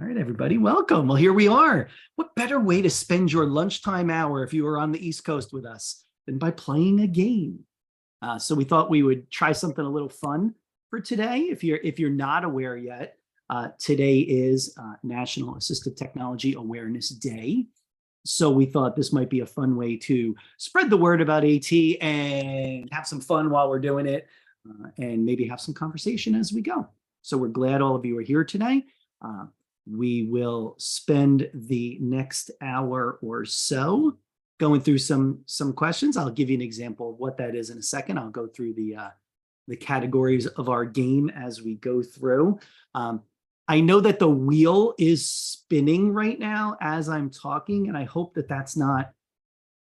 All right, everybody, welcome. Well, here we are. What better way to spend your lunchtime hour if you were on the East Coast with us than by playing a game? So we thought we would try something a little fun for today. If you're not aware yet, today is National Assistive Technology Awareness Day. So we thought this might be a fun way to spread the word about AT and have some fun while we're doing it, and maybe have some conversation as we go. So we're glad all of you are here today. We will spend the next hour or so going through some questions. I'll give you an example of what that is in a second. I'll go through the categories of our game as we go through. I know that the wheel is spinning right now as I'm talking, and I hope that that's not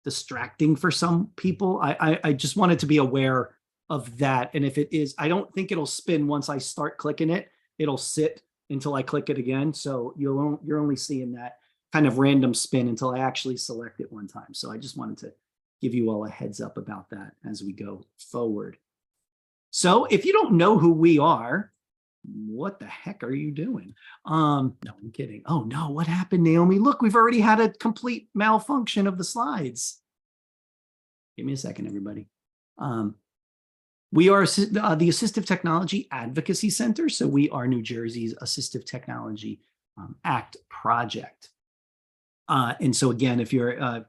distracting for some people. I just wanted to be aware of that. And if it is, I don't think it'll spin once I start clicking it. It'll sit until I click it again. So you're only seeing that kind of random spin until I actually select it one time. So I just wanted to give you all a heads up about that as we go forward. So if you don't know who we are, what the heck are you doing? No, I'm kidding. Oh no, what happened, Naomi? Look, we've already had a complete malfunction of the slides. Give me a second, everybody. We are the Assistive Technology Advocacy Center. So we are New Jersey's Assistive Technology Act project. And so again, if you're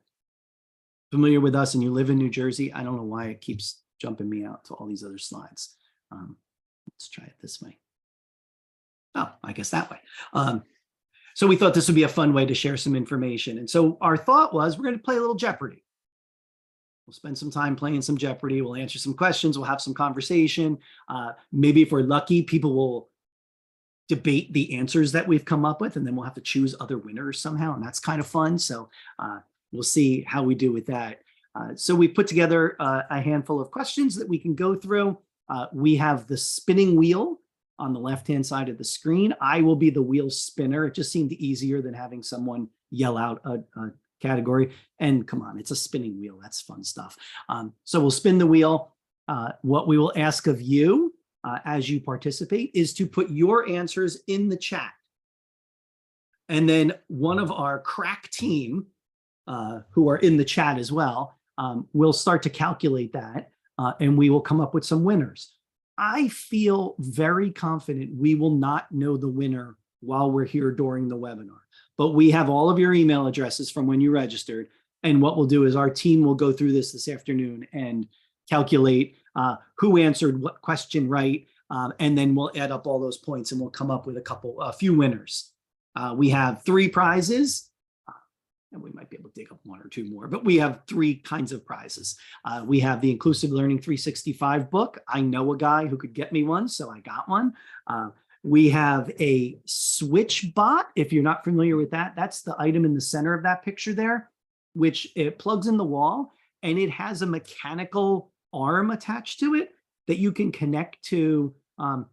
familiar with us and you live in New Jersey, I don't know why it keeps jumping me out to all these other slides. Let's try it this way. Oh, I guess that way. So we thought this would be a fun way to share some information. And so our thought was we're going to play a little Jeopardy. We'll spend some time playing some Jeopardy. We'll answer some questions. We'll have some conversation. Maybe if we're lucky, people will debate the answers that we've come up with, and then we'll have to choose other winners somehow. And that's kind of fun. So we'll see how we do with that. So we put together a handful of questions that we can go through. We have the spinning wheel on the left-hand side of the screen. I will be the wheel spinner. It just seemed easier than having someone yell out a category. And come on, it's a spinning wheel. That's fun stuff. So we'll spin the wheel. What we will ask of you as you participate is to put your answers in the chat. And then one of our crack team, who are in the chat as well, will start to calculate that, and we will come up with some winners. I feel very confident we will not know the winner while we're here during the webinar, but we have all of your email addresses from when you registered. And what we'll do is our team will go through this afternoon and calculate who answered what question right. And then we'll add up all those points and we'll come up with a few winners. We have 3 prizes. And we might be able to dig up 1 or 2 more, but we have 3 kinds of prizes. We have the Inclusive Learning 365 book. I know a guy who could get me one, so I got one. We have a switch bot. If you're not familiar with that, that's the item in the center of that picture there, which it plugs in the wall and it has a mechanical arm attached to it that you can connect to.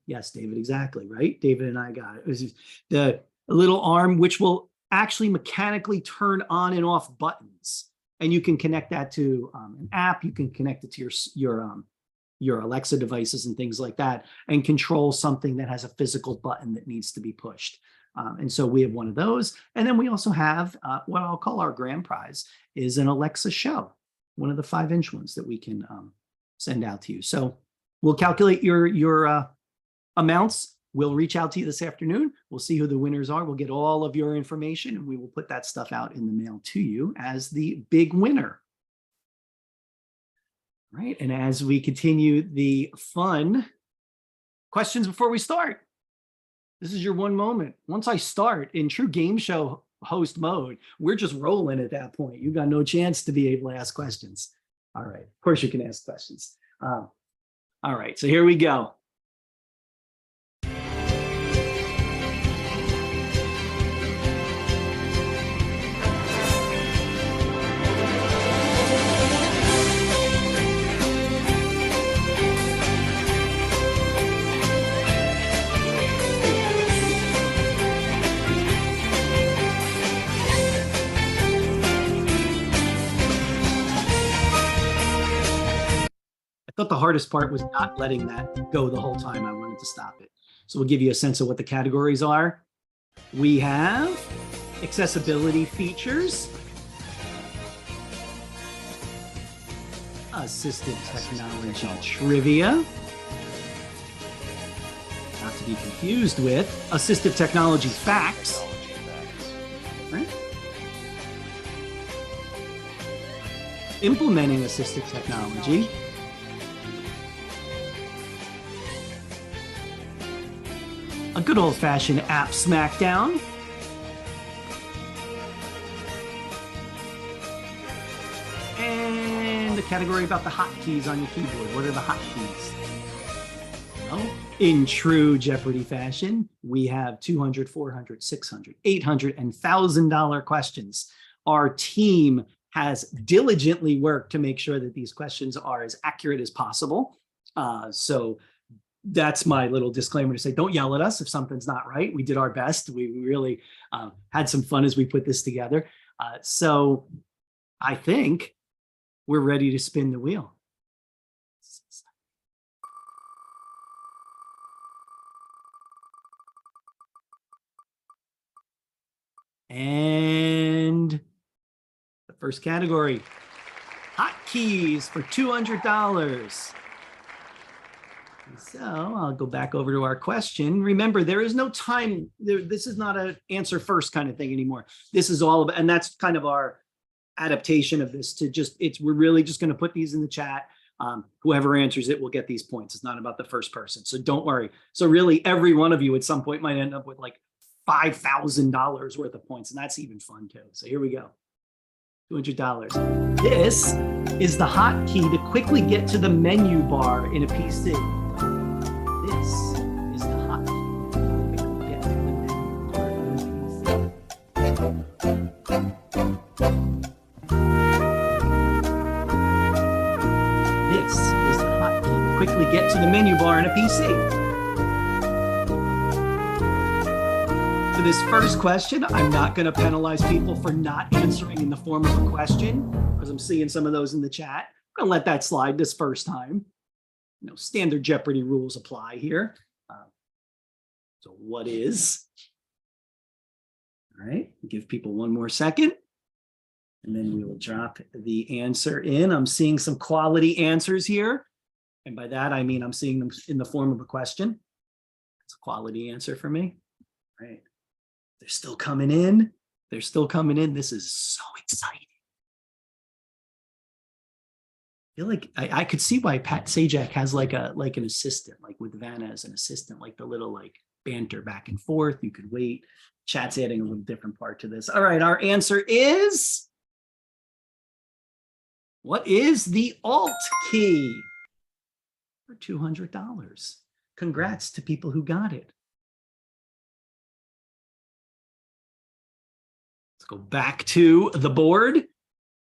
Yes, David, exactly, right? David and I got it. It was the little arm, which will actually mechanically turn on and off buttons, and you can connect that to an app. You can connect it to your Alexa devices and things like that, and control something that has a physical button that needs to be pushed. And so we have one of those, and then we also have what I'll call our grand prize is an Alexa Show, one of the 5-inch ones that we can send out to you. So we'll calculate your amounts. We'll reach out to you this afternoon. We'll see who the winners are. We'll get all of your information and we will put that stuff out in the mail to you as the big winner. Right. And as we continue the fun questions before we start, this is your one moment. Once I start in true game show host mode, we're just rolling at that point. You got no chance to be able to ask questions. All right. Of course you can ask questions. All right. So here we go. I thought the hardest part was not letting that go the whole time. I wanted to stop it. So we'll give you a sense of what the categories are. We have accessibility features, assistive technology trivia, not to be confused with assistive technology facts, right? Implementing assistive technology, a good old-fashioned app smackdown, and a category about the hotkeys on your keyboard. What are the hotkeys? Well, in true Jeopardy fashion, we have $200, $400, $600, $800, and $1,000 questions. Our team has diligently worked to make sure that these questions are as accurate as possible. So that's my little disclaimer to say, don't yell at us if something's not right. We did our best. We really had some fun as we put this together. So I think we're ready to spin the wheel. And the first category, hotkeys for $200. So I'll go back over to our question. Remember, there is no time. This is not an answer first kind of thing anymore. This is all about, and that's kind of our adaptation of this to just, we're really just going to put these in the chat. Whoever answers it will get these points. It's not about the first person. So don't worry. So really every one of you at some point might end up with like $5,000 worth of points. And that's even fun too. So here we go. $200. This is the hotkey to quickly get to the menu bar in a PC. This is the hotkey to quickly get to the menu bar in a PC. This is the hotkey to quickly get to the menu bar in a PC. For this first question, I'm not going to penalize people for not answering in the form of a question, because I'm seeing some of those in the chat. I'm going to let that slide this first time. You know, standard Jeopardy rules apply here. So what is? All right, give people one more second, and then we will drop the answer in. I'm seeing some quality answers here. And by that, I mean I'm seeing them in the form of a question. That's a quality answer for me. All right. They're still coming in. They're still coming in. This is so exciting. I feel like I could see why Pat Sajak has like an assistant, like with Vanna as an assistant, like the little like banter back and forth. You could wait. Chat's adding a little different part to this. All right, our answer is, what is the Alt key for $200? Congrats to people who got it. Let's go back to the board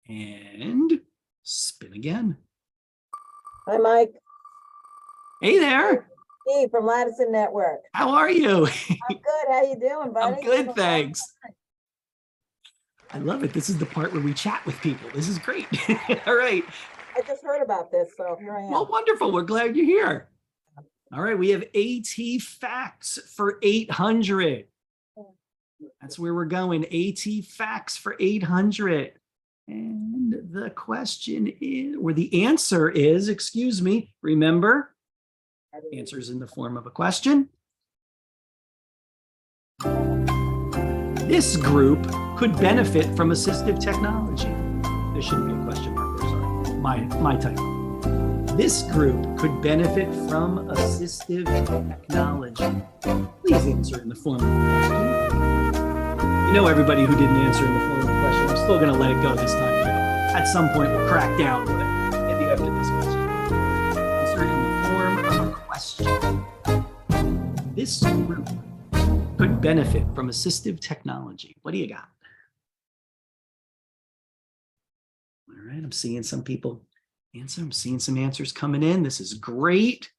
and spin again. Hi, Mike. Hey there. Steve from Lattice Network. How are you? I'm good. How you doing, buddy? I'm good, thanks. I love it. This is the part where we chat with people. This is great. All right. I just heard about this, so here I am. Well, wonderful. We're glad you're here. All right. We have AT Facts for 800. That's where we're going. AT Facts for 800. And the question is, or the answer is, excuse me, remember, answers in the form of a question. This group could benefit from assistive technology. There shouldn't be a question mark there, sorry. My typo. This group could benefit from assistive technology. Please answer in the form of a question. You know, everybody who didn't answer in the form of a question, I'm still going to let it go this time. At some point, we'll crack down with it at the end of this question. Answer it in the form of a question. This group could benefit from assistive technology. What do you got? All right, I'm seeing some people answer. I'm seeing some answers coming in. This is great.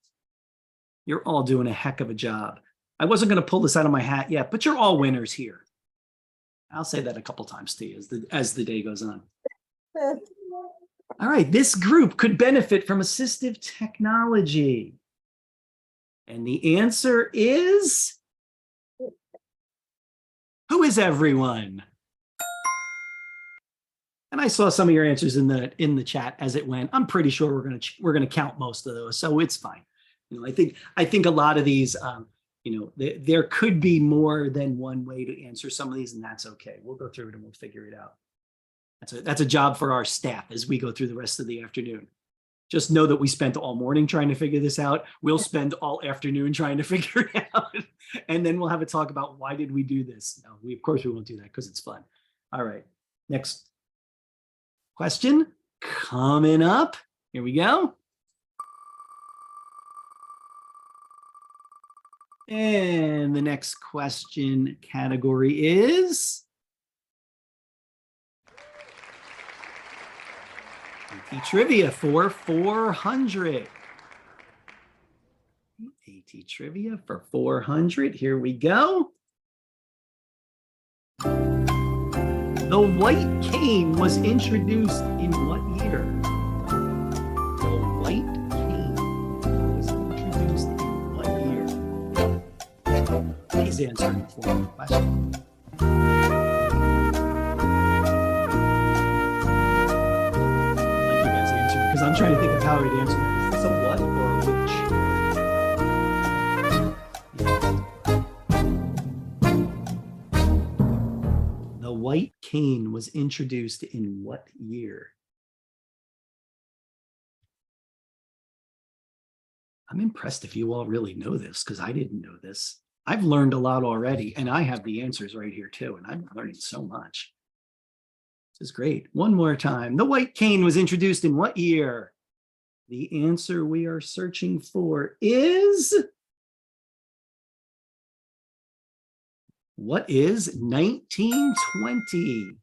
You're all doing a heck of a job. I wasn't going to pull this out of my hat yet, but you're all winners here. I'll say that a couple times to you as the day goes on. All right, this group could benefit from assistive technology. And the answer is Who is everyone? And I saw some of your answers in the chat as it went. I'm pretty sure we're gonna count most of those, so it's fine. I think a lot of these, there could be more than one way to answer some of these, and that's okay. We'll go through it and we'll figure it out. That's a job for our staff as we go through the rest of the afternoon. Just know that we spent all morning trying to figure this out. We'll spend all afternoon trying to figure it out, and then we'll have a talk about why did we do this. No, of course we won't do that because it's fun. All right, next question coming up. Here we go. And the next question category is AT Trivia for 400. AT Trivia for 400. Here we go. The white cane was introduced in what year? The white cane was introduced in what year? Please answer in the form of a question. I'd like you guys to answer because I'm trying to think of how I'd answer. Is this a what or a which? The white cane was introduced in what year? I'm impressed if you all really know this because I didn't know this. I've learned a lot already, and I have the answers right here too, and I'm learning so much. This is great. One more time. The white cane was introduced in what year? The answer we are searching for is... What is 1920?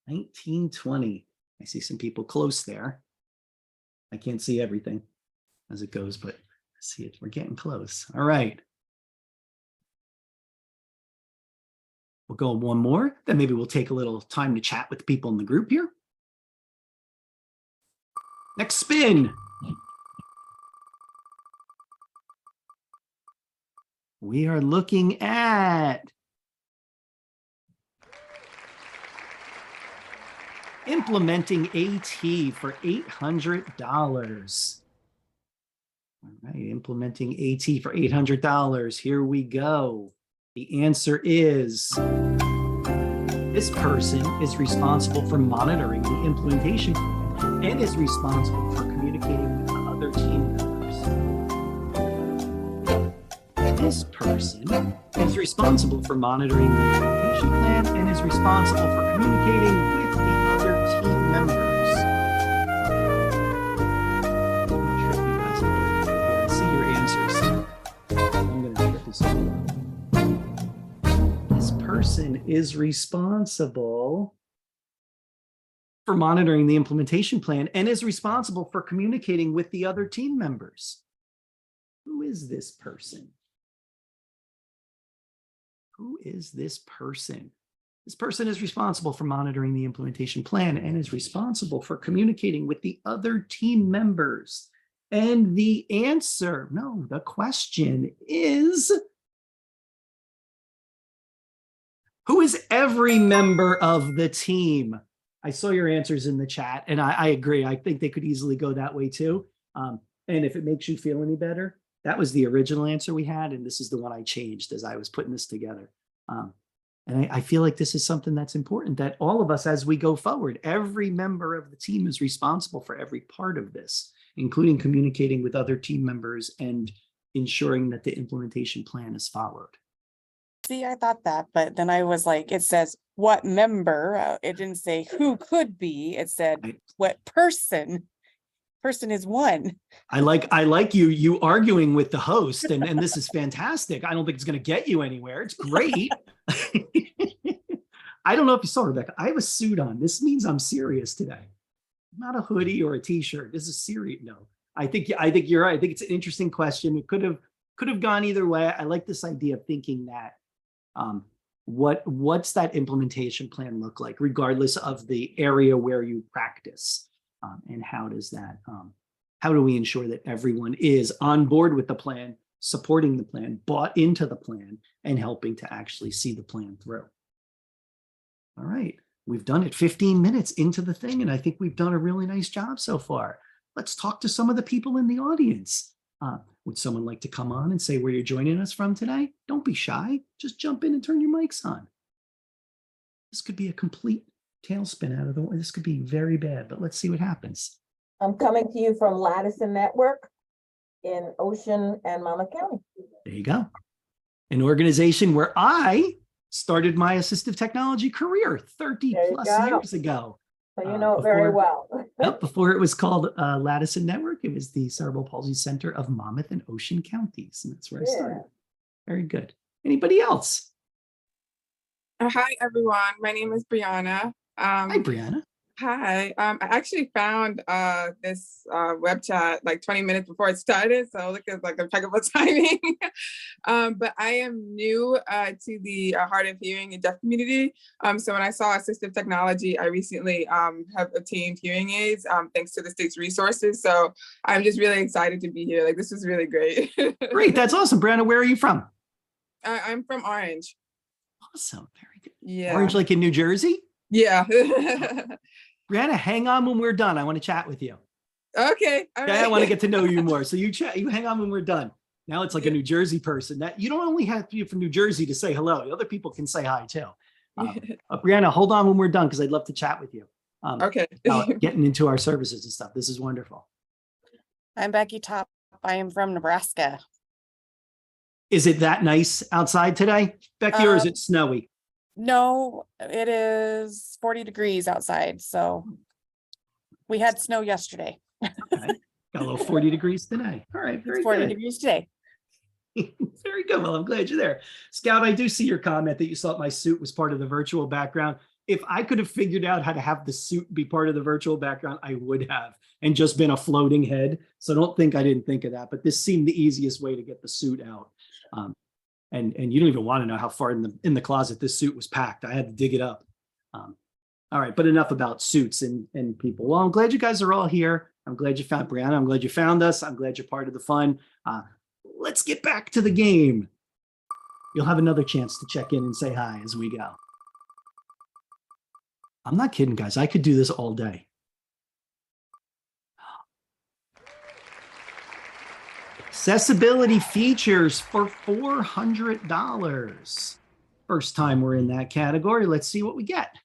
1920. I see some people close there. I can't see everything as it goes, but I see it. We're getting close. All right. We'll go one more, then maybe we'll take a little time to chat with the people in the group here. Next spin. We are looking at implementing AT for $800. All right, implementing AT for $800. Here we go. The answer is this person is responsible for monitoring the implementation and is responsible for communicating with the other team members. This person is responsible for monitoring the implementation plan and is responsible for communicating with the other team members. I'm going to trip you guys a little bit here. I see your answers. I'm going to trip this a little. This person is responsible for monitoring the implementation plan and is responsible for communicating with the other team members. Who is this person? Who is this person? This person is responsible for monitoring the implementation plan and is responsible for communicating with the other team members. And the answer, no, the question is, who is every member of the team? I saw your answers in the chat, and I agree. I think they could easily go that way too. And if it makes you feel any better, that was the original answer we had, and this is the one I changed as I was putting this together. And I feel like this is something that's important, that all of us, as we go forward, every member of the team is responsible for every part of this, including communicating with other team members and ensuring that the implementation plan is followed. See, I thought that, but then I was like, it says what member, it didn't say who could be, it said what person. Person is one. I like you arguing with the host, and this is fantastic. I don't think it's going to get you anywhere. It's great. I don't know if you saw, Rebecca, I have a suit on. This means I'm serious today. Not a hoodie or a t-shirt. This is serious. No, I think you're right. I think it's an interesting question. It could have gone either way. I like this idea of thinking that what's that implementation plan look like, regardless of the area where you practice. And how does that, how do we ensure that everyone is on board with the plan supporting the plan, bought into the plan, and helping to actually see the plan through. All right, we've done it 15 minutes into the thing, and I think we've done a really nice job so far. Let's talk to some of the people in the audience. Would someone like to come on and say where you're joining us from today? Don't be shy. Just jump in and turn your mics on. This could be a complete tailspin out of the way. This could be very bad, but let's see what happens. I'm coming to you from Lattice Network in Ocean and Monmouth County. There you go. An organization where I started my assistive technology career 30 There you plus go. years ago. So you know it very well. Yep, before it was called Lattice Network, it was the Cerebral Palsy Center of Monmouth and Ocean counties, and that's where I started. Very good. Anybody else? Hi, everyone. My name is Brianna. Hi, Brianna. Hi. I actually found this web chat like 20 minutes before it started, so look at like impeccable timing. But I am new to the hard of hearing and deaf community. So when I saw assistive technology, I recently have obtained hearing aids thanks to the state's resources. So I'm just really excited to be here. Like, this is really great. Great. That's awesome. Brianna, where are you from? I'm from Orange. Awesome. Very good. Yeah. Orange, like in New Jersey? Yeah. Brianna, hang on when we're done. I want to chat with you. Okay. All Yeah, I right. want to get to know you more. So you hang on when we're done. Now it's like a New Jersey person that you don't only have to be from New Jersey to say hello. Other people can say hi too. Brianna, hold on when we're done because I'd love to chat with you. Okay. About getting into our services and stuff. This is wonderful. I'm Becky Top. I am from Nebraska. Is it that nice outside today, Becky, or is it snowy? No, it is 40 degrees outside. So we had snow yesterday. Okay. Got a little 40 degrees today. All right, very It's 40 good. degrees today. Very good. Well, I'm glad you're there. Scout, I do see your comment that you thought my suit was part of the virtual background. If I could have figured out how to have the suit be part of the virtual background, I would have, and just been a floating head. So don't think I didn't think of that, but this seemed the easiest way to get the suit out. And you don't even want to know how far in the closet this suit was packed. I had to dig it up. All right, but enough about suits and people. Well, I'm glad you guys are all here. I'm glad you found Brianna. I'm glad you found us. I'm glad you're part of the fun. Let's get back to the game. You'll have another chance to check in and say hi as we go. I'm not kidding, guys. I could do this all day. Accessibility features for $400. First time we're in that category. Let's see what we get.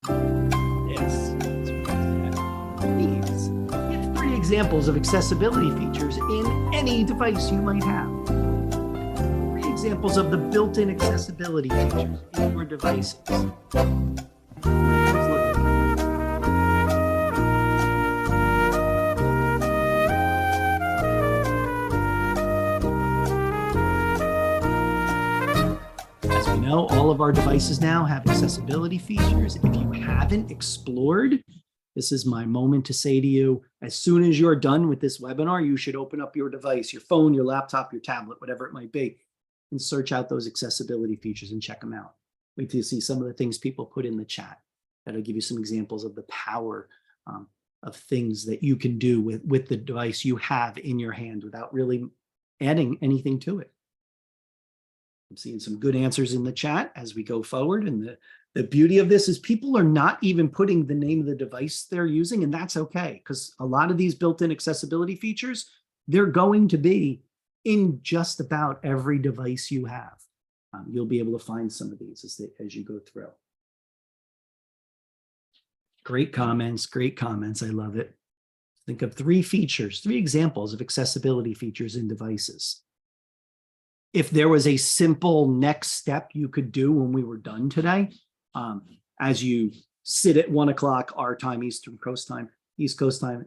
Yes. Please get 3 examples of accessibility features in any device you might have. 3 examples of the built-in accessibility features in your devices. All of our devices now have accessibility features. If you haven't explored, this is my moment to say to you, as soon as you're done with this webinar, you should open up your device, your phone, your laptop, your tablet, whatever it might be, and search out those accessibility features and check them out. Wait till you see some of the things people put in the chat. That'll give you some examples of the power of things that you can do with the device you have in your hand without really adding anything to it. I'm seeing some good answers in the chat as we go forward. And the beauty of this is people are not even putting the name of the device they're using, and that's okay, because a lot of these built-in accessibility features, they're going to be in just about every device you have. You'll be able to find some of these as you go through. Great comments, great comments. I love it. Think of 3 features, 3 examples of accessibility features in devices. If there was a simple next step you could do when we were done today, as you sit at 1 o'clock our time, East Coast time,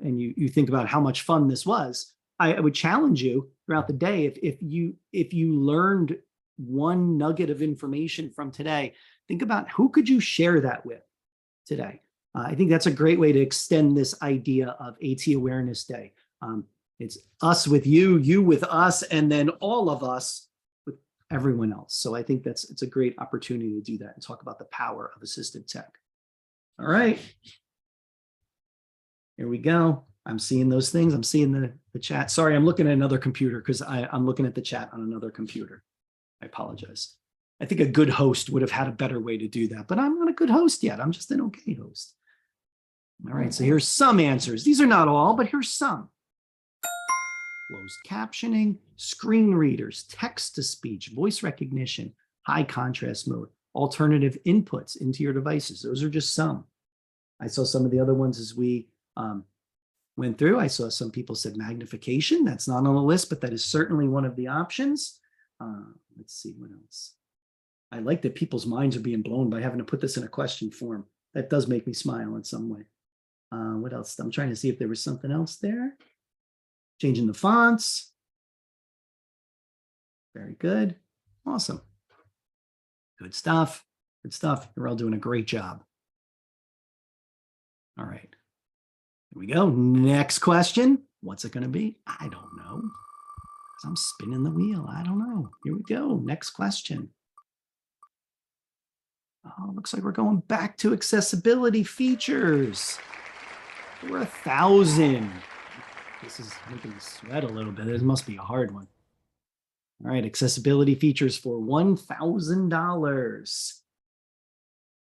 and you think about how much fun this was, I would challenge you throughout the day. If you learned one nugget of information from today, think about who could you share that with today. I think that's a great way to extend this idea of AT Awareness Day. It's us with you, you with us, and then all of us with everyone else. So I think it's a great opportunity to do that and talk about the power of assistive tech. All right. Here we go. I'm seeing those things. I'm seeing the chat. Sorry, I'm looking at another computer because I'm looking at the chat on another computer. I apologize. I think a good host would have had a better way to do that, but I'm not a good host yet. I'm just an okay host. All right, so here's some answers. These are not all, but here's some. Closed captioning, screen readers, text-to-speech, voice recognition, high contrast mode, alternative inputs into your devices. Those are just some. I saw some of the other ones as we went through. I saw some people said magnification. That's not on the list, but that is certainly one of the options. Let's see what else. I like that people's minds are being blown by having to put this in a question form. That does make me smile in some way. What else? I'm trying to see if there was something else there. Changing the fonts. Very good. Awesome. Good stuff. Good stuff. You're all doing a great job. All right. Here we go. Next question. What's it going to be? I don't know. I'm spinning the wheel. I don't know. Here we go. Next question. Oh, looks like we're going back to accessibility features. We're 1,000. This is making me sweat a little bit. This must be a hard one. All right, accessibility features for $1,000.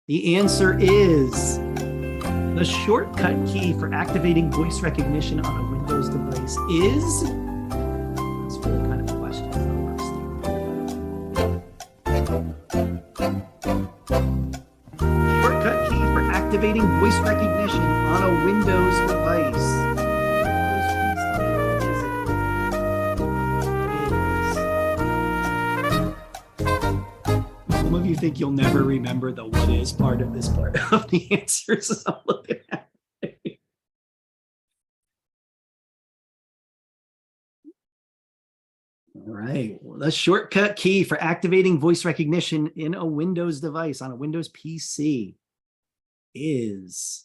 The answer is the shortcut key for activating voice recognition on a Windows device is. That's really kind of a question. Shortcut key for activating voice recognition on a Windows device. Some of you think you'll never remember the what is part of this part of the answers. So I'm looking at it. All right. Well, the shortcut key for activating voice recognition in a Windows device on a Windows PC is.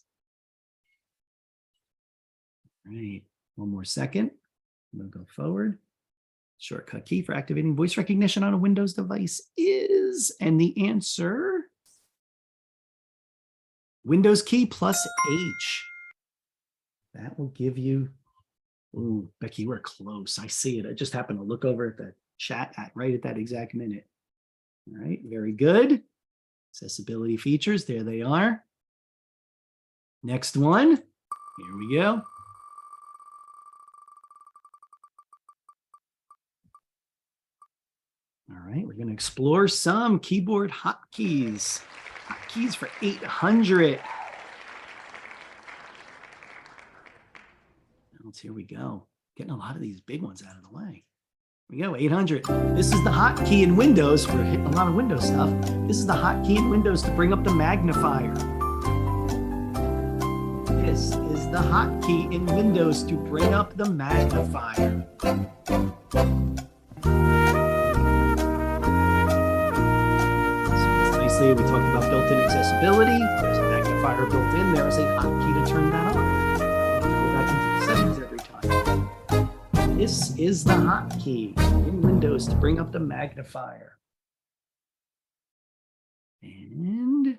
All right. One more second. I'm going to go forward. Shortcut key for activating voice recognition on a Windows device is, and the answer, Windows key plus H. That will give you, ooh, Becky, we're close. I see it. I just happened to look over at the chat right at that exact minute. All right, very good. Accessibility features, there they are. Next one, here we go. All right, we're going to explore some keyboard hotkeys. Hotkeys for 800. Here we go. Getting a lot of these big ones out of the way. Here we go, 800. This is the hotkey in Windows. We're hitting a lot of Windows stuff. This is the hotkey in Windows to bring up the magnifier. This is the hotkey in Windows to bring up the magnifier. We talked about built-in accessibility. There's a magnifier built in. There is a hotkey to turn that on. Go back into the settings every time. This is the hotkey in Windows to bring up the magnifier. And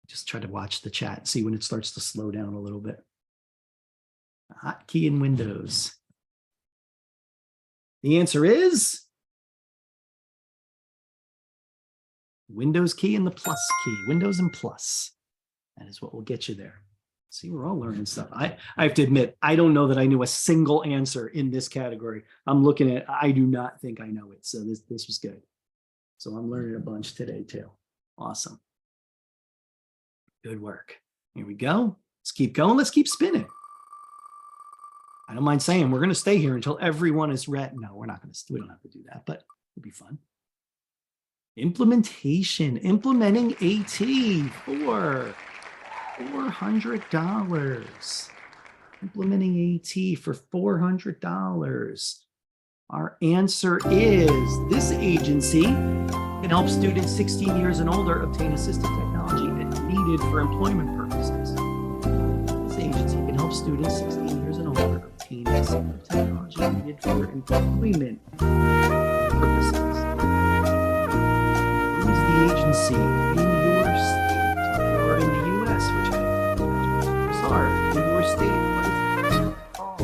just try to watch the chat, see when it starts to slow down a little bit. The hotkey in Windows. The answer is Windows key and the plus key, Windows and plus. That is what will get you there. See, we're all learning stuff. I have to admit, I don't know that I knew a single answer in this category. I'm looking at, I do not think I know it. So this was good. So I'm learning a bunch today too. Awesome. Good work. Here we go. Let's keep going. Let's keep spinning. I don't mind saying we're going to stay here until everyone is read. No, we're not going to, we don't have to do that, but it'll be fun. Implementation, implementing AT for $400. Implementing AT for $400. Our answer is this agency can help students 16 years and older obtain assistive technology if needed for employment purposes. This agency can help students 16 years and older obtain assistive technology needed for employment purposes. The agency in your state or in the US, which I saw DVR in your state? What is it called?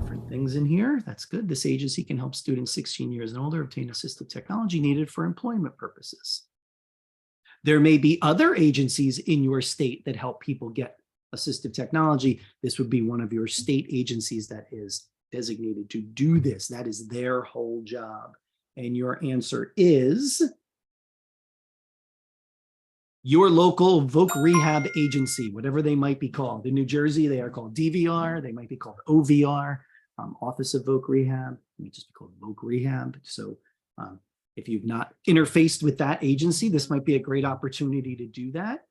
Different things in here. That's good. This agency can help students 16 years and older obtain assistive technology needed for employment purposes. There may be other agencies in your state that help people get assistive technology. This would be one of your state agencies that is designated to do this. That is their whole job. And your answer is your local voc rehab agency, whatever they might be called. In New Jersey, they are called DVR. They might be called OVR, Office of Voc Rehab. It might just be called voc rehab. So if you've not interfaced with that agency, this might be a great opportunity to do that.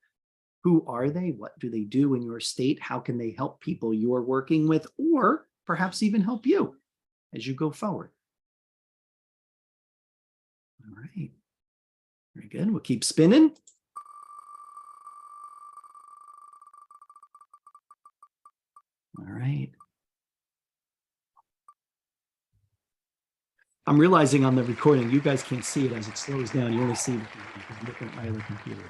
Who are they? What do they do in your state? How can they help people you're working with, or perhaps even help you as you go forward? All right, very good. We'll keep spinning. All right. I'm realizing on the recording, you guys can't see it as it slows down. You only see the different my other computer.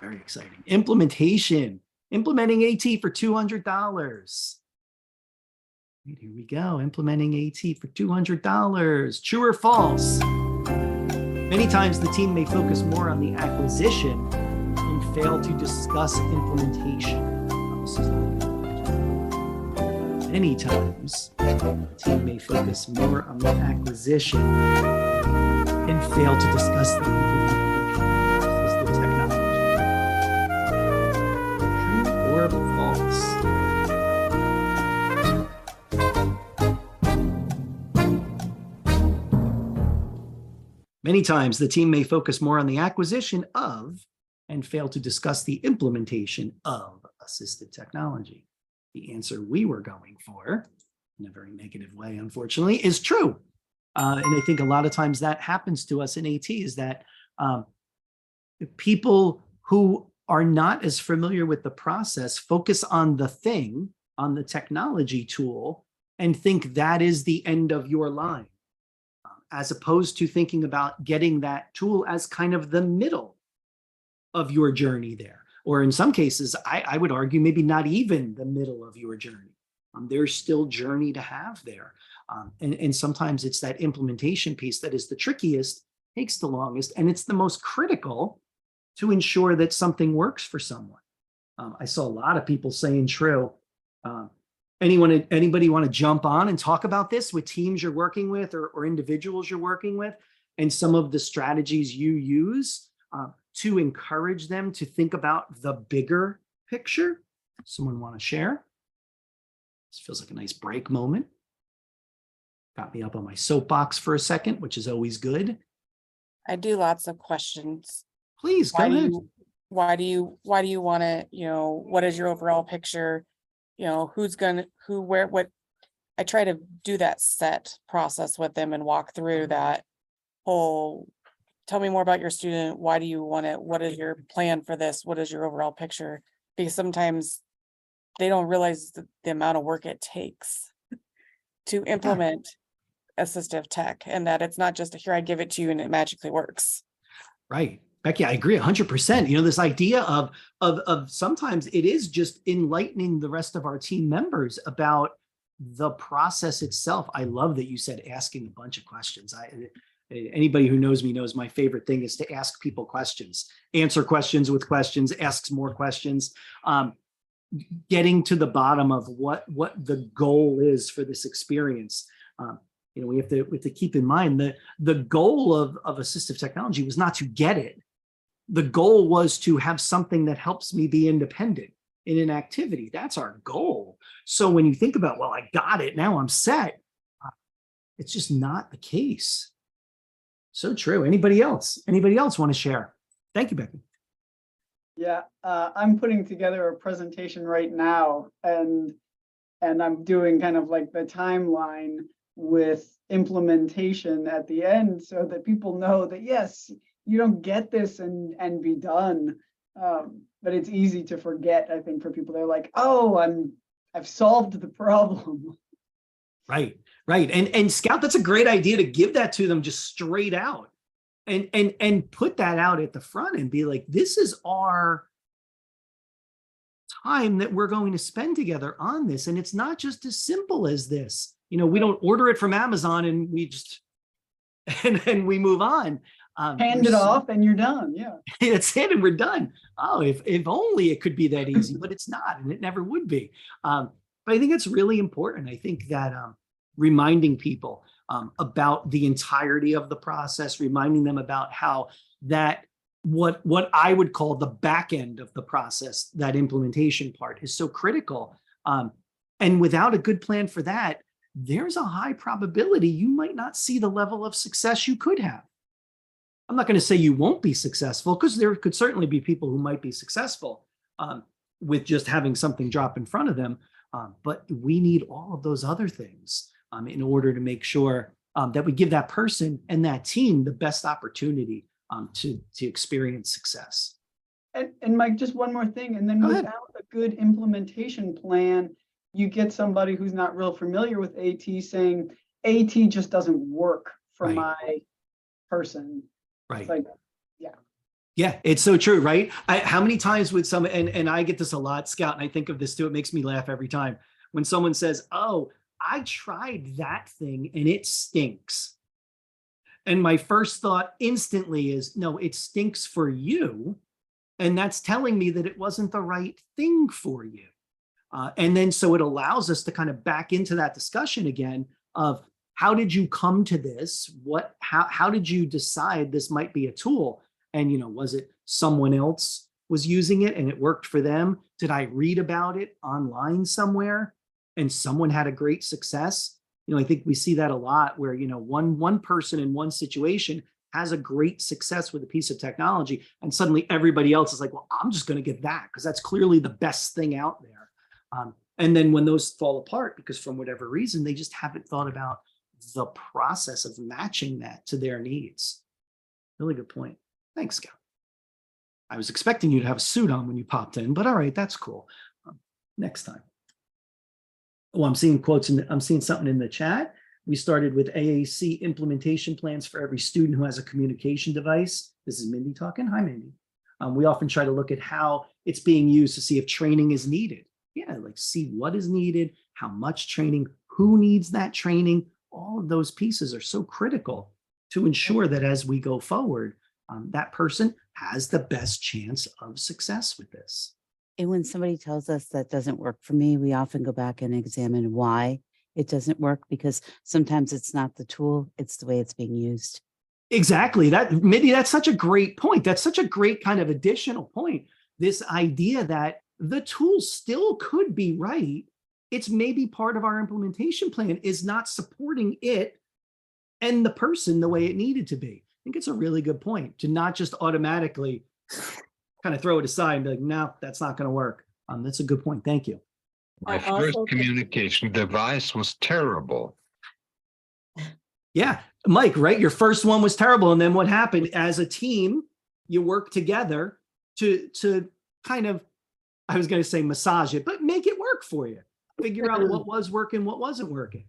Very exciting. Implementation. Implementing AT for $200. Right, here we go. Implementing AT for $200. True or false? Many times the team may focus more on the acquisition and fail to discuss implementation. Many times the team may focus more on the acquisition and fail to discuss the implementation of assistive technology. True or false? Many times the team may focus more on the acquisition of and fail to discuss the implementation of assistive technology. The answer we were going for, in a very negative way, unfortunately, is true. And I think a lot of times that happens to us in AT is that people who are not as familiar with the process focus on the thing, on the technology tool, and think that is the end of your line, as opposed to thinking about getting that tool as kind of the middle of your journey there. Or in some cases, I would argue maybe not even the middle of your journey. There's still journey to have there. And sometimes it's that implementation piece that is the trickiest, takes the longest, and it's the most critical to ensure that something works for someone. I saw a lot of people saying true. Anybody want to jump on and talk about this with teams you're working with or individuals you're working with, and some of the strategies you use to encourage them to think about the bigger picture? Someone want to share? This feels like a nice break moment. Got me up on my soapbox for a second, which is always good. I do lots of questions. Please go ahead. Why do you want to, what is your overall picture? What? I try to do that set process with them and walk through that whole, tell me more about your student. Why do you want it? What is your plan for this? What is your overall picture? Because sometimes they don't realize the amount of work it takes to implement assistive tech, and that it's not just here, I give it to you and it magically works. Right. Becky, I agree 100%. This idea of sometimes it is just enlightening the rest of our team members about the process itself. I love that you said asking a bunch of questions. Anybody who knows me knows my favorite thing is to ask people questions, answer questions with questions, asks more questions, getting to the bottom of what the goal is for this experience. We have to keep in mind that the goal of assistive technology was not to get it. The goal was to have something that helps me be independent in an activity. That's our goal. So when you think about, well, I got it, now I'm set, it's just not the case. So true. Anybody else want to share? Thank you, Becky. Yeah, I'm putting together a presentation right now, and I'm doing kind of like the timeline with implementation at the end so that people know that, yes, you don't get this and be done. But it's easy to forget, I think, for people. They're like, oh, I've solved the problem. Right. And Scout, that's a great idea to give that to them just straight out. and put that out at the front and be like, this is our time that we're going to spend together on this. And it's not just as simple as this. You know, we don't order it from Amazon and we just, and then we move on. Hand it off and you're done. Yeah. That's it, and we're done. Oh, if only it could be that easy, but it's not, and it never would be. But I think it's really important. I think that reminding people about the entirety of the process, reminding them about how that what I would call the back end of the process, that implementation part, is so critical. And without a good plan for that, there's a high probability you might not see the level of success you could have. I'm not going to say you won't be successful, because there could certainly be people who might be successful with just having something drop in front of them. But we need all of those other things in order to make sure that we give that person and that team the best opportunity to experience success. And Mike, just one more thing. And then Go ahead. without a good implementation plan, you get somebody who's not real familiar with AT saying, AT just doesn't work for Right. my person. Right. It's like, Yeah, it's so true, right? How many times would someone, and I get this a lot, Scout, and I think of this too, it makes me laugh every time, when someone says, oh, I tried that thing and it stinks. And my first thought instantly is, no, it stinks for you. And that's telling me that it wasn't the right thing for you. And then so it allows us to kind of back into that discussion again of, how did you come to this? How did you decide this might be a tool? And, you know, was it someone else was using it and it worked for them? Did I read about it online somewhere and someone had a great success? You know, I think we see that a lot where, you know, one person in one situation has a great success with a piece of technology, and suddenly everybody else is like, well, I'm just going to get that because that's clearly the best thing out there. And then when those fall apart, because from whatever reason, they just haven't thought about the process of matching that to their needs. Really good point. Thanks, Scout. I was expecting you to have a suit on when you popped in, but all right, that's cool. Next time. Oh, I'm seeing quotes and I'm seeing something in the chat. We started with AAC implementation plans for every student who has a communication device. This is Mindy talking. Hi, Mindy. We often try to look at how it's being used to see if training is needed. Yeah, like see what is needed, how much training, who needs that training. All of those pieces are so critical to ensure that as we go forward, that person has the best chance of success with this. And when somebody tells us that doesn't work for me, we often go back and examine why it doesn't work, because sometimes it's not the tool, it's the way it's being used. Exactly. Mindy, that's such a great point. That's such a great kind of additional point. This idea that the tool still could be right. It's maybe part of our implementation plan is not supporting it and the person the way it needed to be. I think it's a really good point to not just automatically kind of throw it aside and be like, no, that's not going to work. That's a good point. Thank you. My I also first think- communication device was terrible. Yeah, Mike, right? Your first one was terrible. And then what happened? As a team, you work together to kind of, I was going to say massage it, but make it work for you. Figure out what was working, what wasn't working.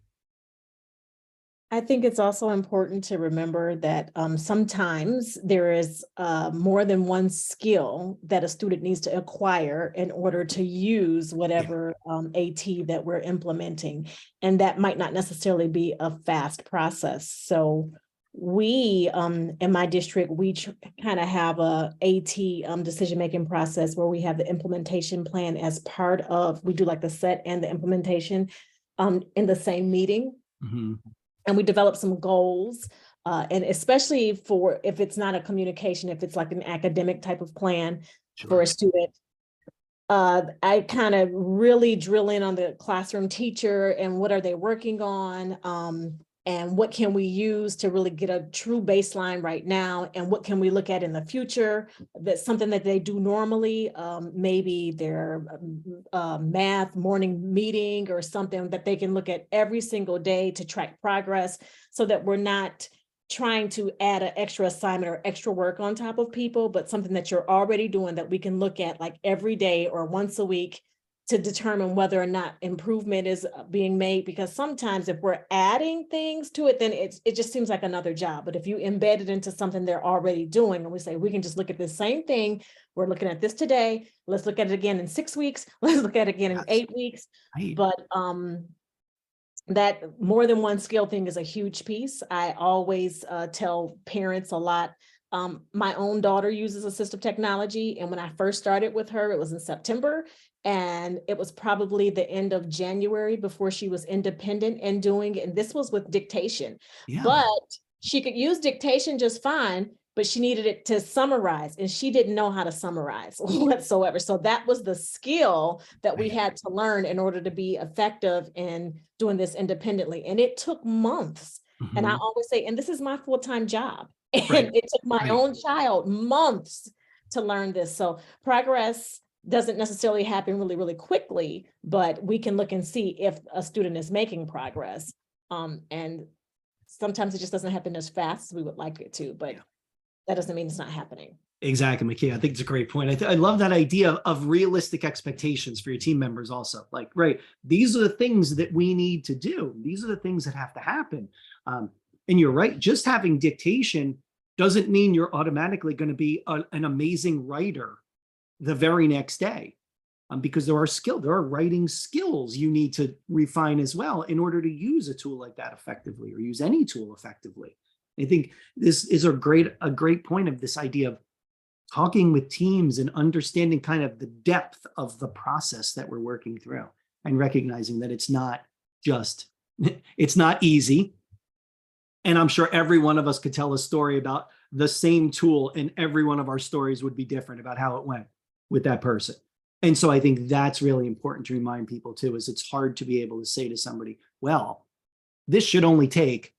I think it's also important to remember that sometimes there is more than one skill that a student needs to acquire in order to use whatever AT that we're implementing. And that might not necessarily be a fast process. So we, in my district, we kind of have a AT decision-making process where we have the implementation plan as part of, we do like the set and the implementation in the same meeting. Mm-hmm. And we develop some goals, and especially for if it's not a communication, if it's like an academic type of plan for a student, I kind of really drill in on the classroom teacher and what are they working on, and what can we use to really get a true baseline right now, and what can we look at in the future that's something that they do normally, maybe their math morning meeting or something that they can look at every single day to track progress, so that we're not trying to add an extra assignment or extra work on top of people, but something that you're already doing that we can look at like every day or once a week to determine whether or not improvement is being made, because sometimes if we're adding things to it, then it just seems like another job. But if you embed it into something they're already doing, and we say, we can just look at the same thing, we're looking at this today, let's look at it again in 6 weeks, let's look at it again in 8 weeks. Right. But that more than one skill thing is a huge piece. I always tell parents a lot. My own daughter uses assistive technology, and when I first started with her, it was in September, and it was probably the end of January before she was independent and doing, and this was with dictation. Yeah. But she could use dictation just fine, but she needed it to summarize, and she didn't know how to summarize whatsoever. So that was the skill that we had to learn in order to be effective in doing this independently. And it took months. And I Mhm. always say, and this is my full-time job. And Right. it took my Right. own child months to learn this. So progress doesn't necessarily happen really, really quickly, but we can look and see if a student is making progress. And sometimes it just doesn't happen as fast as we would like it to, but that doesn't mean it's not happening. Exactly, Makia. I think it's a great point. I love that idea of realistic expectations for your team members also. Like, right, these are the things that we need to do. These are the things that have to happen. And you're right, just having dictation doesn't mean you're automatically going to be an amazing writer the very next day. Because there are writing skills you need to refine as well in order to use a tool like that effectively, or use any tool effectively. I think this is a great point of this idea of talking with teams and understanding kind of the depth of the process that we're working through, and recognizing that it's not easy. And I'm sure every one of us could tell a story about the same tool, and every one of our stories would be different about how it went with that person. And so I think that's really important to remind people too, is it's hard to be able to say to somebody, well, this should only take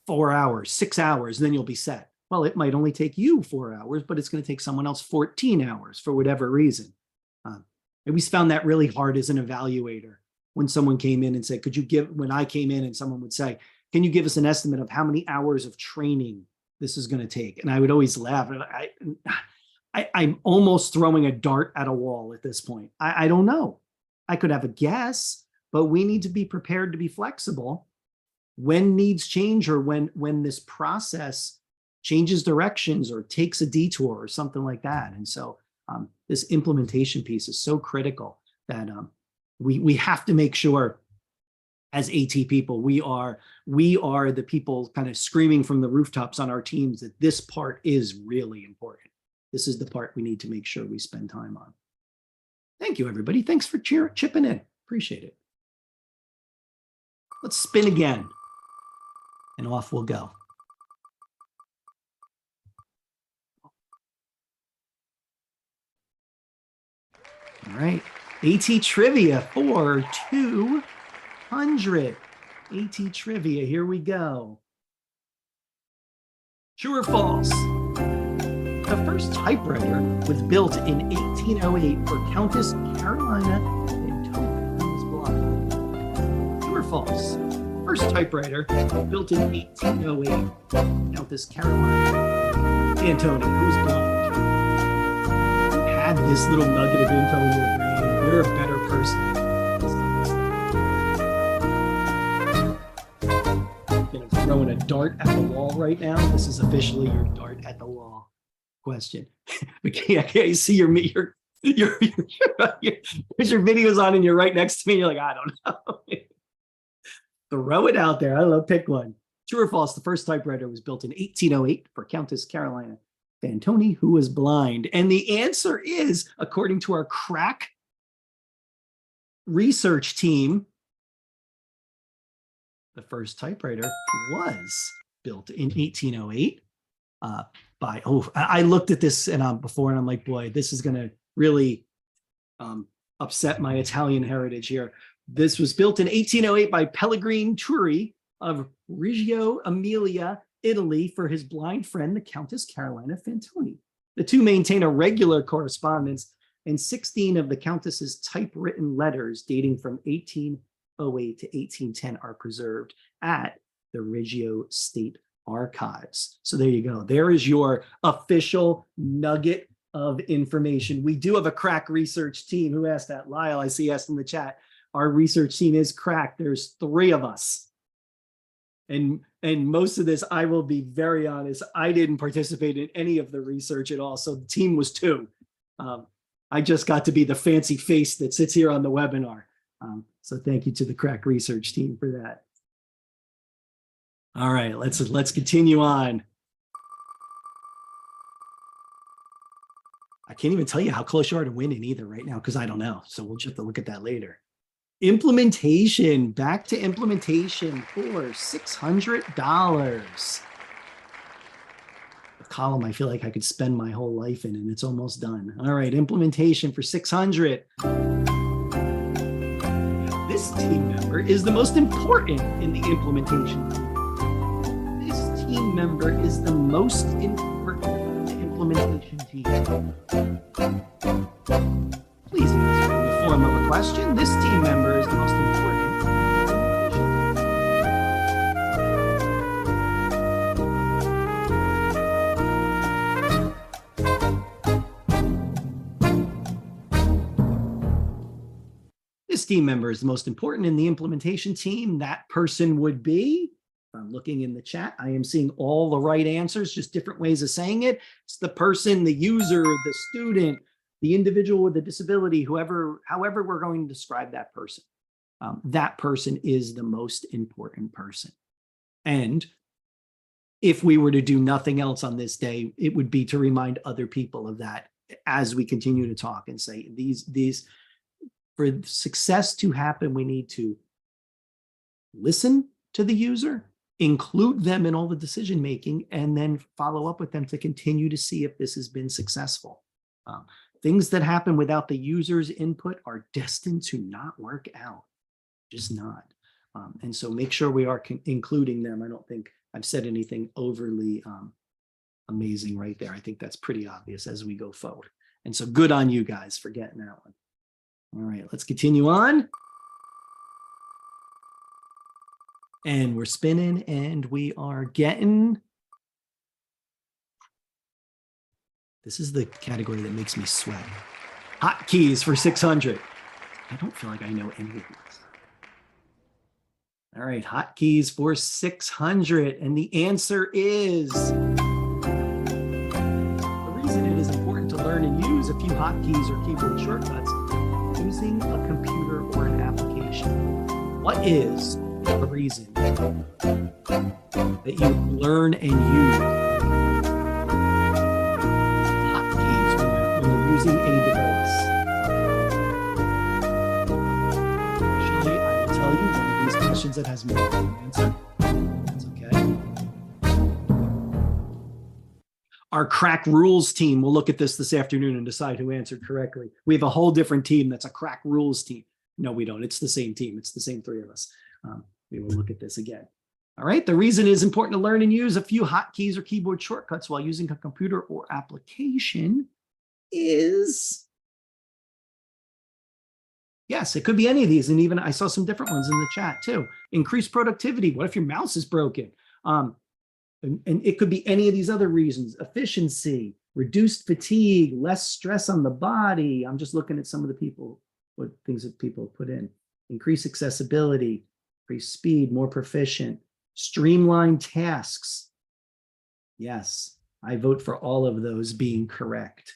4 hours, 6 hours, and then you'll be set. Well, it might only take you 4 hours, but it's going to take someone else 14 hours for whatever reason. I always found that really hard as an evaluator when someone came in and said, when I came in and someone would say, can you give us an estimate of how many hours of training this is going to take? And I would always laugh. I'm almost throwing a dart at a wall at this point. I don't know. I could have a guess, but we need to be prepared to be flexible when needs change, or when this process changes directions or takes a detour or something like that. And so this implementation piece is so critical that we have to make sure as AT people, we are the people kind of screaming from the rooftops on our teams that this part is really important. This is the part we need to make sure we spend time on. Thank you, everybody. Thanks for chipping in. Appreciate it. Let's spin again. And off we'll go. All right. AT trivia for 200. AT trivia. Here we go. True or false? The first typewriter was built in 1808 for Countess Carolina Fantoni, who was blind. True or false? First typewriter built in 1808, Countess Carolina Fantoni, who was blind. You had this little nugget of info in your brain. You're a better person. I'm throwing a dart at the wall right now. This is officially your dart at the wall question. I see your videos on, and you're right next to me. You're like, I don't know. Throw it out there. I love, pick one. True or false? The first typewriter was built in 1808 for Countess Carolina Fantoni, who was blind. And the answer is, according to our crack research team, the first typewriter was built in 1808 I looked at this before, and I'm like, boy, this is going to really upset my Italian heritage here. This was built in 1808 by Pellegrine Turi of Reggio Emilia, Italy, for his blind friend, the Countess Carolina Fantoni. The two maintain a regular correspondence, and 16 of the Countess's typewritten letters dating from 1808 to 1810 are preserved at the Reggio State Archives. So there you go. There is your official nugget of information. We do have a crack research team. Who asked that? Lyle, I see asked in the chat. Our research team is crack. There's 3 of us. And most of this, I will be very honest, I didn't participate in any of the research at all. So the team was 2. I just got to be the fancy face that sits here on the webinar. So thank you to the crack research team for that. All right, let's continue on. I can't even tell you how close you are to winning either right now, because I don't know. So we'll just have to look at that later. Implementation, back to implementation for $600. A column I feel like I could spend my whole life in, and it's almost done. All right, implementation for $600. This team member is the most important in the implementation team. This team member is the most important in the implementation team. Please answer in the form of a question. This team member is the most important. This team member is the most important in the implementation team. That person would be, I'm looking in the chat, I am seeing all the right answers, just different ways of saying it. It's the person, the user, the student, the individual with a disability, however we're going to describe that person. That person is the most important person. And if we were to do nothing else on this day, it would be to remind other people of that as we continue to talk and say, for success to happen, we need to listen to the user, include them in all the decision making, and then follow up with them to continue to see if this has been successful. Things that happen without the user's input are destined to not work out, just not. And so make sure we are including them. I don't think I've said anything overly amazing right there. I think that's pretty obvious as we go forward. And so good on you guys for getting that one. All right, let's continue on. And we're spinning and we are getting, this is the category that makes me sweat. Hotkeys for 600. I don't feel like I know any of these. All right, hotkeys for 600. And the answer is, the reason it is important to learn and use a few hotkeys or keyboard shortcuts using a computer or an application. What is the reason that you learn and use hotkeys when you're using a device? Actually, I will tell you one of these questions that has multiple answers. That's okay. Our crack rules team will look at this afternoon and decide who answered correctly. We have a whole different team that's a crack rules team. No, we don't. It's the same team. It's the same 3 of us. We will look at this again. All right. The reason it is important to learn and use a few hotkeys or keyboard shortcuts while using a computer or application is, yes, it could be any of these. And even I saw some different ones in the chat too. Increased productivity. What if your mouse is broken? And it could be any of these other reasons. Efficiency, reduced fatigue, less stress on the body. I'm just looking at some of the people, what things that people have put in. Increased accessibility, increased speed, more proficient, streamlined tasks. Yes, I vote for all of those being correct.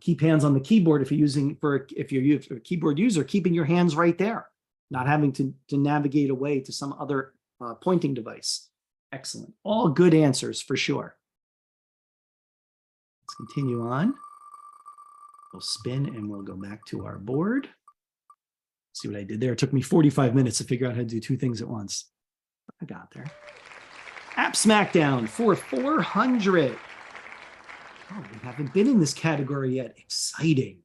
Keep hands on the keyboard if you're using if you're a keyboard user, keeping your hands right there, not having to navigate away to some other pointing device. Excellent. All good answers for sure. Let's continue on. We'll spin and we'll go back to our board. See what I did there? It took me 45 minutes to figure out how to do 2 things at once. I got there. App Smackdown for 400. Oh, we haven't been in this category yet. Exciting.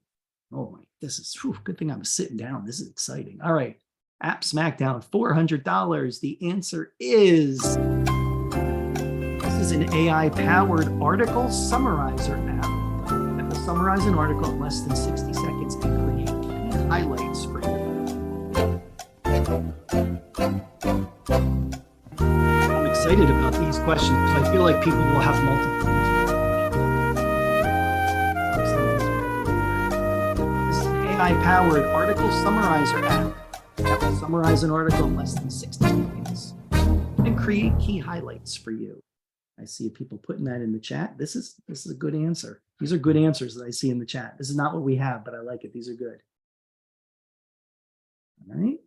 Oh my, this is, whew, good thing I'm sitting down. This is exciting. All right. App Smackdown, $400. The answer is, this is an AI-powered article summarizer app that will summarize an article in less than 60 seconds and create key highlights for you. I'm excited about these questions because I feel like people will have multiple answers. AI-powered article summarizer app that will summarize an article in less than 60 seconds and create key highlights for you. I see people putting that in the chat. This is a good answer. These are good answers that I see in the chat. This is not what we have, but I like it. These are good. All right.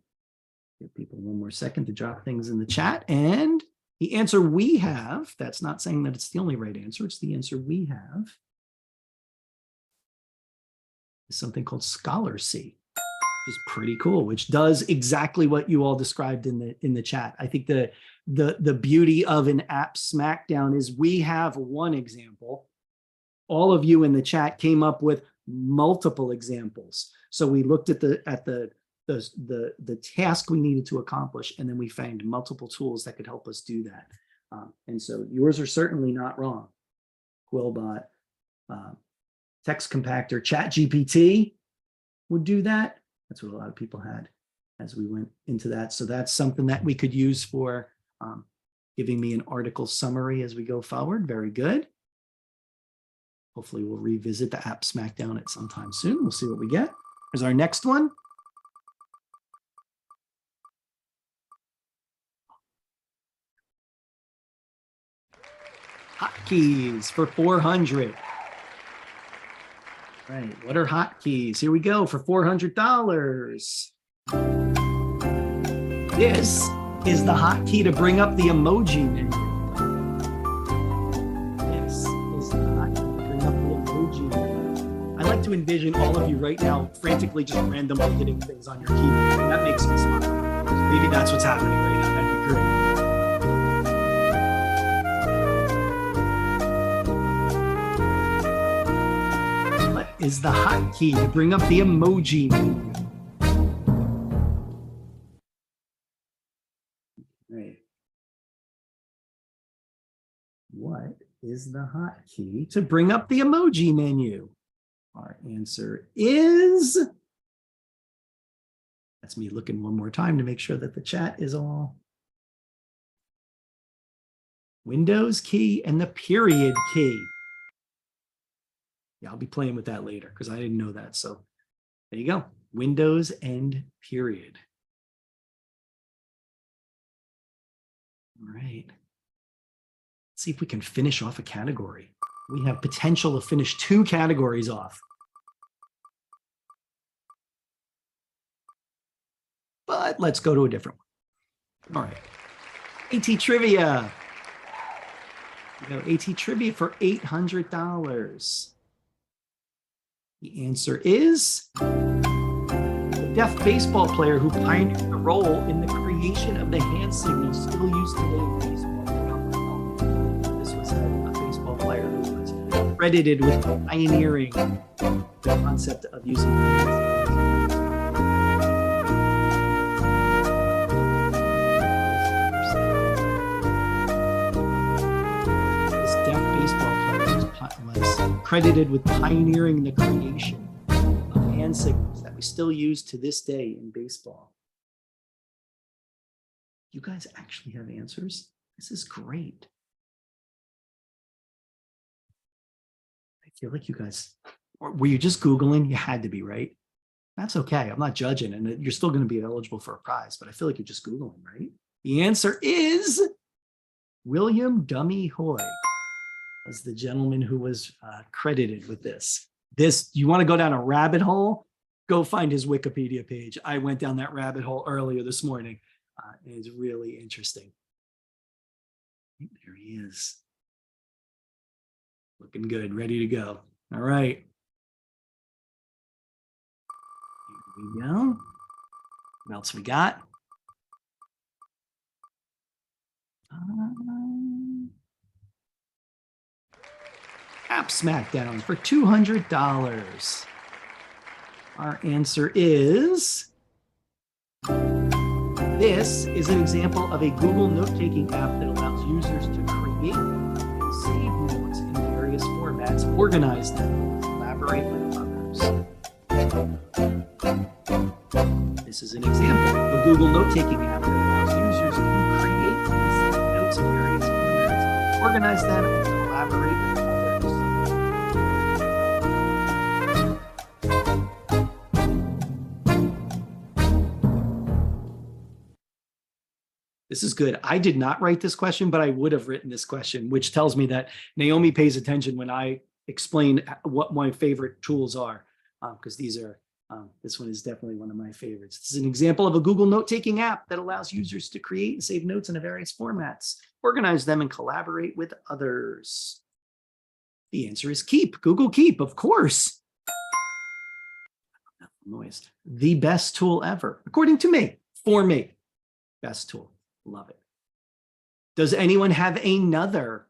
Give people one more second to drop things in the chat. And the answer we have, that's not saying that it's the only right answer. It's the answer we have. Is something called Scholarcy, which is pretty cool, which does exactly what you all described in the chat. I think the beauty of an app smackdown is we have one example. All of you in the chat came up with multiple examples. So we looked at the task we needed to accomplish, and then we found multiple tools that could help us do that. And so yours are certainly not wrong. Quillbot, text compactor, ChatGPT would do that. That's what a lot of people had as we went into that. So that's something that we could use for giving me an article summary as we go forward. Very good. Hopefully we'll revisit the app smackdown at some time soon. We'll see what we get. Here's our next one. Hotkeys for 400. Right, what are hotkeys? Here we go for $400. This is the hotkey to bring up the emoji menu. This is the hotkey to bring up the emoji menu. I like to envision all of you right now frantically just randomly hitting things on your keyboard. That makes me smile. Maybe that's what's happening right now. That'd be great. Is the hotkey to bring up the emoji menu. Right. What is the hotkey to bring up the emoji menu? Our answer is, that's me looking one more time to make sure that the chat is all. Windows key and the period key. Yeah, I'll be playing with that later because I didn't know that. So there you go. Windows and period. All right. Let's see if we can finish off a category. We have potential to finish 2 categories off. But let's go to a different one. All right. AT Trivia. We go AT Trivia for $800. The answer is the deaf baseball player who pioneered the role in the creation of the hand signal still used today in baseball. This was a baseball player who was credited with pioneering the concept of using the hand signal. This deaf baseball player was credited with pioneering the creation of hand signals that we still use to this day in baseball. You guys actually have answers? This is great. I feel like you guys, or were you just Googling? You had to be, right? That's okay. I'm not judging, and you're still going to be eligible for a prize, but I feel like you're just Googling, right? The answer is William Dummy Hoy. Was the gentleman who was credited with this. You want to go down a rabbit hole? Go find his Wikipedia page. I went down that rabbit hole earlier this morning. It's really interesting. There he is. Looking good, ready to go. All right. Here we go. What else we got? App Smackdowns for $200. Our answer is, this is an example of a Google note-taking app that allows users to create and save notes in various formats, organize them, and collaborate with others. This is an example of a Google note-taking app that allows users to create and save notes in various formats, organize them, and collaborate with others. This is good. I did not write this question, but I would have written this question, which tells me that Naomi pays attention when I explain what my favorite tools are, because these are, this one is definitely one of my favorites. This is an example of a Google note-taking app that allows users to create and save notes in various formats, organize them, and collaborate with others. The answer is Keep. Google Keep, of course. Noise. The best tool ever, according to me, for me. Best tool. Love it. Does anyone have another?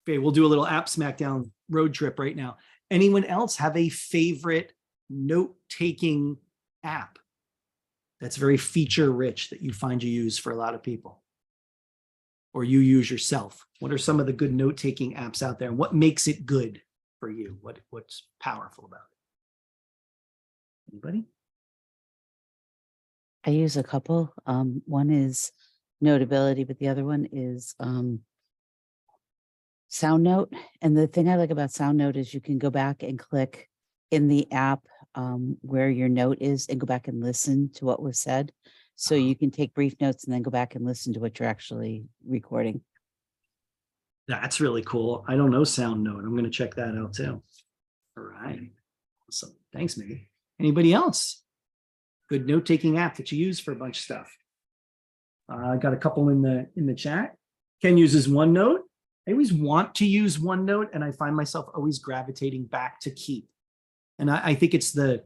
Okay, we'll do a little app smackdown road trip right now. Anyone else have a favorite note-taking app that's very feature rich that you find you use for a lot of people? Or you use yourself? What are some of the good note-taking apps out there? And what makes it good for you? What's powerful about it? Anybody? I use a couple. One is Notability, but the other one is SoundNote. And the thing I like about SoundNote is you can go back and click in the app where your note is and go back and listen to what was said. So you can take brief notes and then go back and listen to what you're actually recording. That's really cool. I don't know SoundNote. I'm going to check that out too. All right. Awesome. Thanks, Megan. Anybody else? Good note-taking app that you use for a bunch of stuff. I got a couple in the chat. Ken uses OneNote. I always want to use OneNote, and I find myself always gravitating back to Keep. And I think it's the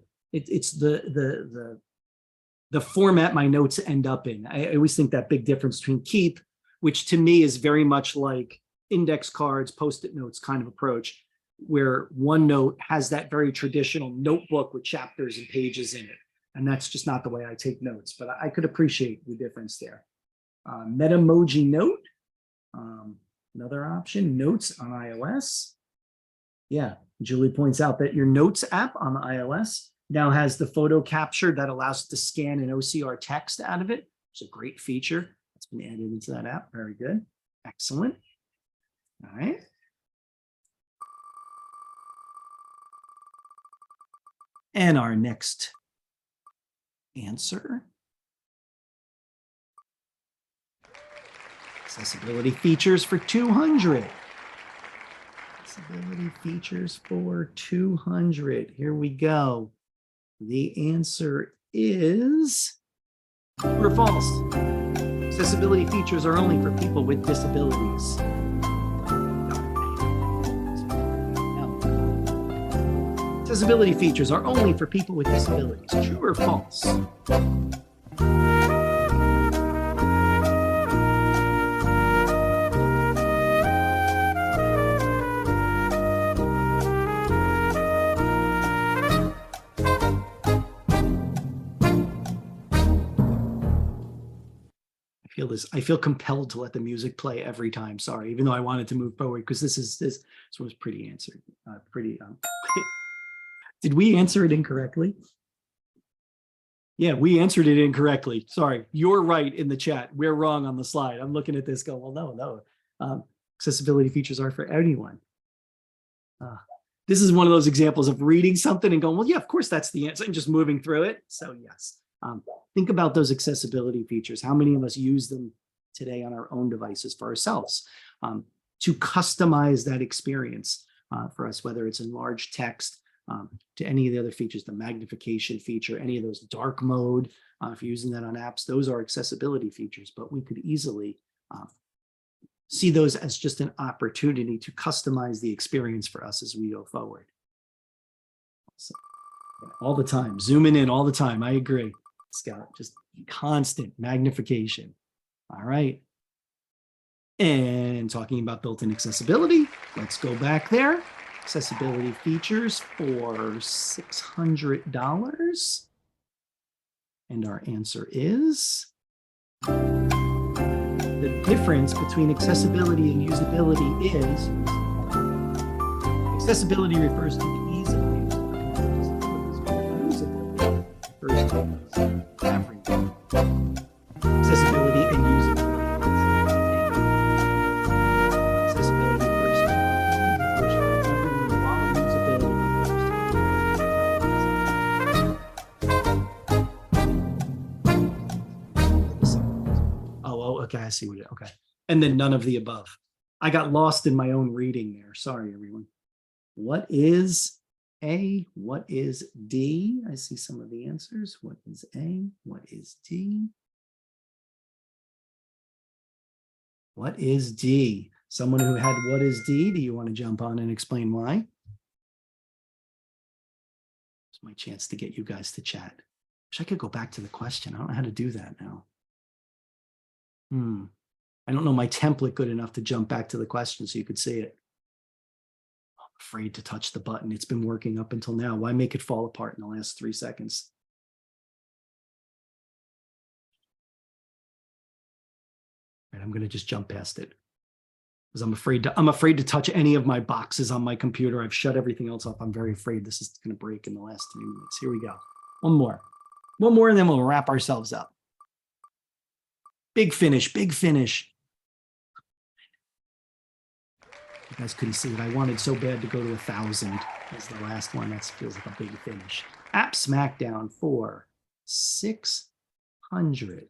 format my notes end up in. I always think that big difference between Keep, which to me is very much like index cards, Post-it notes kind of approach, where OneNote has that very traditional notebook with chapters and pages in it. And that's just not the way I take notes, but I could appreciate the difference there. Metamoji Note, another option, Notes on iOS. Yeah, Julie points out that your Notes app on the iOS now has the photo capture that allows it to scan an OCR text out of it. It's a great feature that's been added into that app. Very good. Excellent. All right. And our next answer. Accessibility features for 200. Accessibility features for 200. Here we go. The answer is true or false. Accessibility features are only for people with disabilities. Accessibility features are only for people with disabilities. True or false? I feel compelled to let the music play every time. Sorry, even though I wanted to move forward because this was pretty answered. Did we answer it incorrectly? Yeah, we answered it incorrectly. Sorry, you're right in the chat. We're wrong on the slide. I'm looking at this going, well, no. Accessibility features are for anyone. This is one of those examples of reading something and going, well, yeah, of course that's the answer, and just moving through it. So yes, think about those accessibility features. How many of us use them today on our own devices for ourselves to customize that experience for us, whether it's in large text, to any of the other features, the magnification feature, any of those dark mode, if you're using that on apps, those are accessibility features, but we could easily see those as just an opportunity to customize the experience for us as we go forward. So, all the time, zooming in all the time. I agree, Scott, just constant magnification. All right. And talking about built-in accessibility, let's go back there. Accessibility features for $600. And our answer is the difference between accessibility and usability is accessibility refers to the ease of use. Usability refers to everything. Accessibility and usability. Accessibility refers to everyone, while usability refers to Oh, okay, I see what it, okay. And then none of the above. I got lost in my own reading there. Sorry, everyone. What is A? What is D? I see some of the answers. What is A? What is D? What is D? Someone who had what is D, do you want to jump on and explain why? It's my chance to get you guys to chat. Wish I could go back to the question. I don't know how to do that now. I don't know my template good enough to jump back to the question so you could see it. I'm afraid to touch the button. It's been working up until now. Why make it fall apart in the last 3 seconds? And I'm going to just jump past it because I'm afraid to touch any of my boxes on my computer. I've shut everything else up. I'm very afraid this is going to break in the last 3 minutes. Here we go. One more, and then we'll wrap ourselves up. Big finish, big finish. You guys couldn't see it. I wanted so bad to go to 1,000 as the last one. That feels like a big finish. App Smackdown for 600.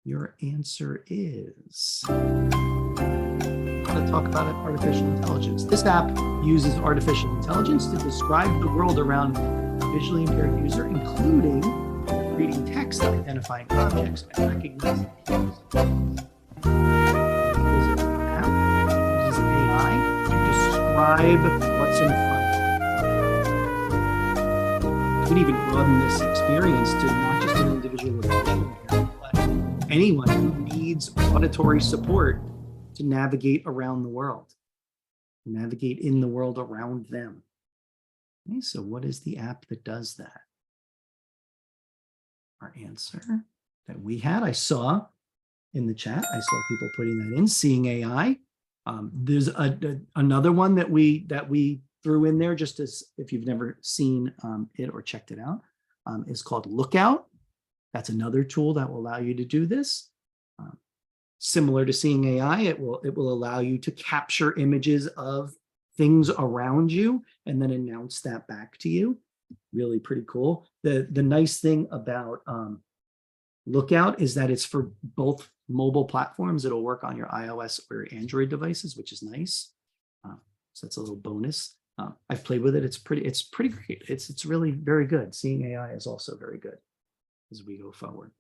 Your answer is. I'm going to talk about artificial intelligence. This app uses artificial intelligence to describe the world around a visually impaired user, including reading text, identifying objects, and recognizing cues. Uses AI to describe what's in front. You can even broaden this experience to not just an individual with visual impairment, but anyone who needs auditory support to navigate around the world, navigate in the world around them. Okay, so what is the app that does that? Our answer that we had, I saw in the chat, I saw people putting that in, Seeing AI. There's another one that we threw in there, just as if you've never seen it or checked it out, is called Lookout. That's another tool that will allow you to do this. Similar to Seeing AI, it will allow you to capture images of things around you and then announce that back to you. Really pretty cool. The nice thing about Lookout is that it's for both mobile platforms. It'll work on your iOS or your Android devices, which is nice. So that's a little bonus. I've played with it. It's pretty great. It's really very good. Seeing AI is also very good as we go forward.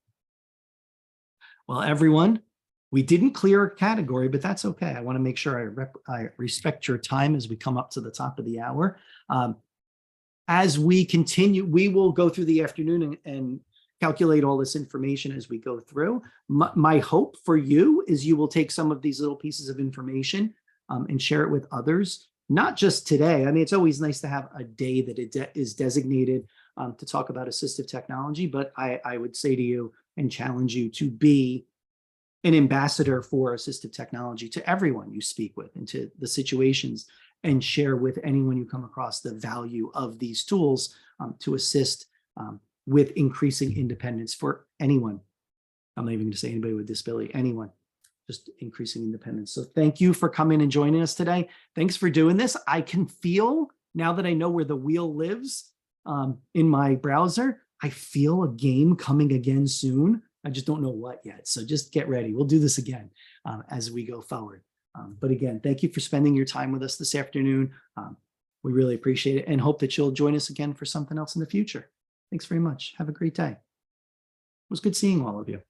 Well, everyone, we didn't clear a category, but that's okay. I want to make sure I respect your time as we come up to the top of the hour. As we continue, we will go through the afternoon and calculate all this information as we go through. My hope for you is you will take some of these little pieces of information and share it with others, not just today. I mean, it's always nice to have a day that is designated to talk about assistive technology, but I would say to you and challenge you to be an ambassador for assistive technology to everyone you speak with and to the situations, and share with anyone you come across the value of these tools to assist with increasing independence for anyone. I'm not even going to say anybody with disability, anyone, just increasing independence. So thank you for coming and joining us today. Thanks for doing this. I can feel, now that I know where the wheel lives in my browser, I feel a game coming again soon. I just don't know what yet. So just get ready. We'll do this again as we go forward. But again, thank you for spending your time with us this afternoon. We really appreciate it and hope that you'll join us again for something else in the future. Thanks very much. Have a great day. It was good seeing all of you.